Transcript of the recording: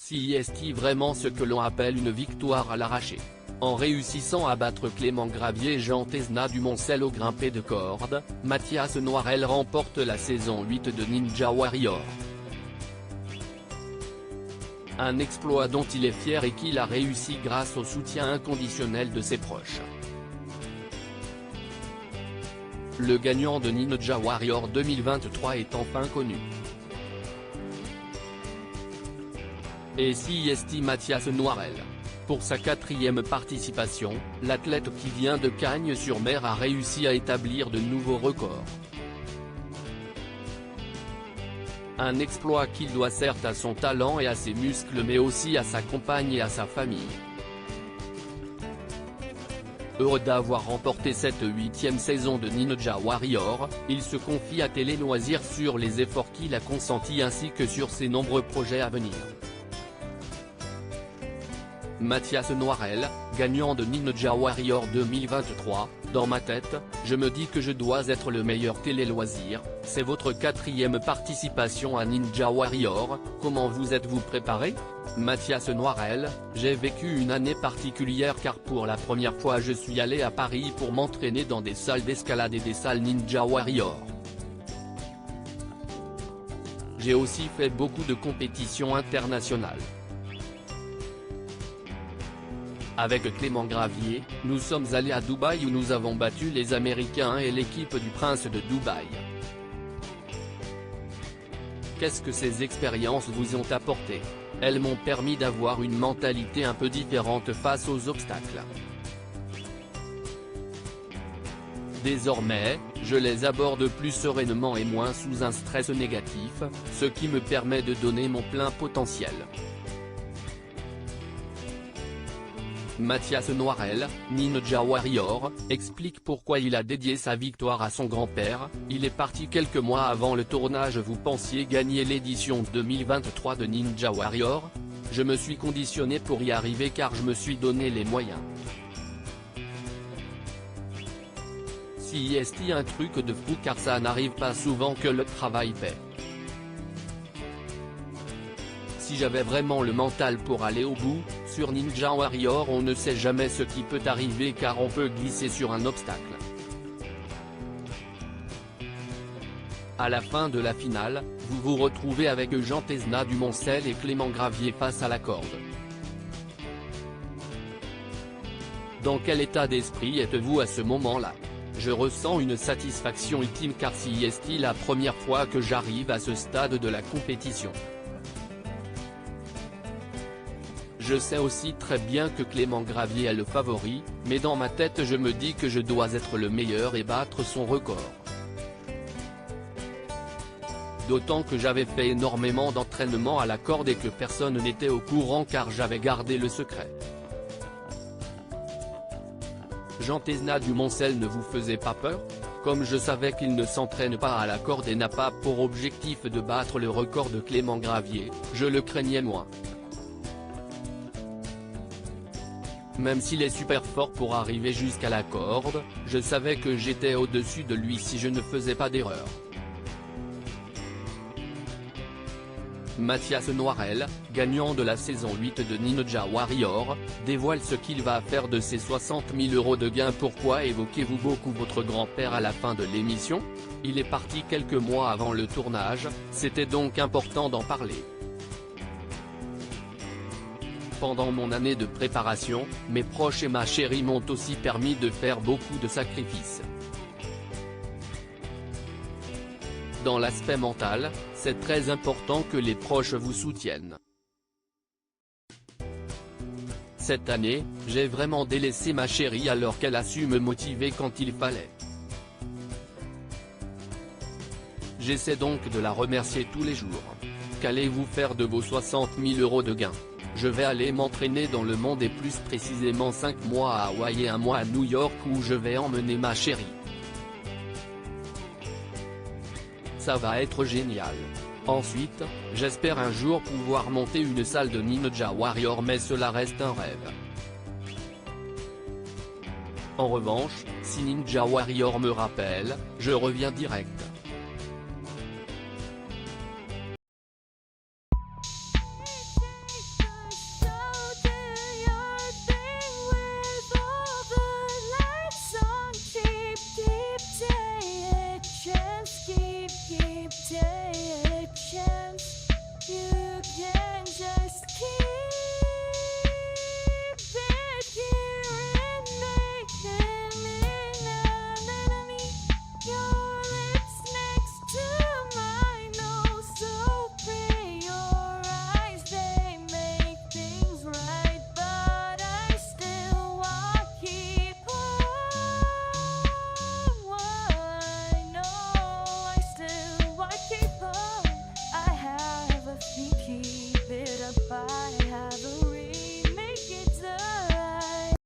Si est-il vraiment ce que l'on appelle une victoire à l'arraché? En réussissant à battre Clément Gravier et Jean Tesna du Moncel au grimpé de corde, Mathias Noirel remporte la saison 8 de Ninja Warrior. Un exploit dont il est fier et qu'il a réussi grâce au soutien inconditionnel de ses proches. Le gagnant de Ninja Warrior 2023 est enfin connu. Et si est Mathias Noirel. Pour sa 4e participation, l'athlète qui vient de Cagnes-sur-Mer a réussi à établir de nouveaux records. Un exploit qu'il doit certes à son talent et à ses muscles mais aussi à sa compagne et à sa famille. Heureux d'avoir remporté cette 8e saison de Ninja Warrior, il se confie à Télé Loisirs sur les efforts qu'il a consentis ainsi que sur ses nombreux projets à venir. Mathias Noirel, gagnant de Ninja Warrior 2023, dans ma tête, je me dis que je dois être le meilleur télé-loisir. C'est votre 4e participation à Ninja Warrior, comment vous êtes-vous préparé? Mathias Noirel, j'ai vécu une année particulière car pour la première fois je suis allé à Paris pour m'entraîner dans des salles d'escalade et des salles Ninja Warrior. J'ai aussi fait beaucoup de compétitions internationales. Avec Clément Gravier, nous sommes allés à Dubaï où nous avons battu les Américains et l'équipe du Prince de Dubaï. Qu'est-ce que ces expériences vous ont apporté? Elles m'ont permis d'avoir une mentalité un peu différente face aux obstacles. Désormais, je les aborde plus sereinement et moins sous un stress négatif, ce qui me permet de donner mon plein potentiel. Mathias Noirel, Ninja Warrior, explique pourquoi il a dédié sa victoire à son grand-père. Il est parti quelques mois avant le tournage. Vous pensiez gagner l'édition 2023 de Ninja Warrior? Je me suis conditionné pour y arriver car je me suis donné les moyens. Si est un truc de fou car ça n'arrive pas souvent que le travail paie. Si j'avais vraiment le mental pour aller au bout, sur Ninja Warrior on ne sait jamais ce qui peut arriver car on peut glisser sur un obstacle. À la fin de la finale, vous vous retrouvez avec Jean Tesna du Moncel et Clément Gravier face à la corde. Dans quel état d'esprit êtes-vous à ce moment-là? Je ressens une satisfaction ultime car si est la première fois que j'arrive à ce stade de la compétition. Je sais aussi très bien que Clément Gravier est le favori, mais dans ma tête je me dis que je dois être le meilleur et battre son record. D'autant que j'avais fait énormément d'entraînement à la corde et que personne n'était au courant car j'avais gardé le secret. Jean Tesna du Moncel ne vous faisait pas peur? Comme je savais qu'il ne s'entraîne pas à la corde et n'a pas pour objectif de battre le record de Clément Gravier, je le craignais moins. Même s'il est super fort pour arriver jusqu'à la corde, je savais que j'étais au-dessus de lui si je ne faisais pas d'erreur. Mathias Noirel, gagnant de la saison 8 de Ninja Warrior, dévoile ce qu'il va faire de ses 60 000 € de gains. Pourquoi évoquez-vous beaucoup votre grand-père à la fin de l'émission? Il est parti quelques mois avant le tournage, c'était donc important d'en parler. Pendant mon année de préparation, mes proches et ma chérie m'ont aussi permis de faire beaucoup de sacrifices. Dans l'aspect mental, c'est très important que les proches vous soutiennent. Cette année, j'ai vraiment délaissé ma chérie alors qu'elle a su me motiver quand il fallait. J'essaie donc de la remercier tous les jours. Qu'allez-vous faire de vos 60 000 € de gains? Je vais aller m'entraîner dans le monde et plus précisément 5 mois à Hawaï et 1 mois à New York où je vais emmener ma chérie. Ça va être génial. Ensuite, j'espère un jour pouvoir monter une salle de Ninja Warrior mais cela reste un rêve. En revanche, si Ninja Warrior me rappelle, je reviens direct.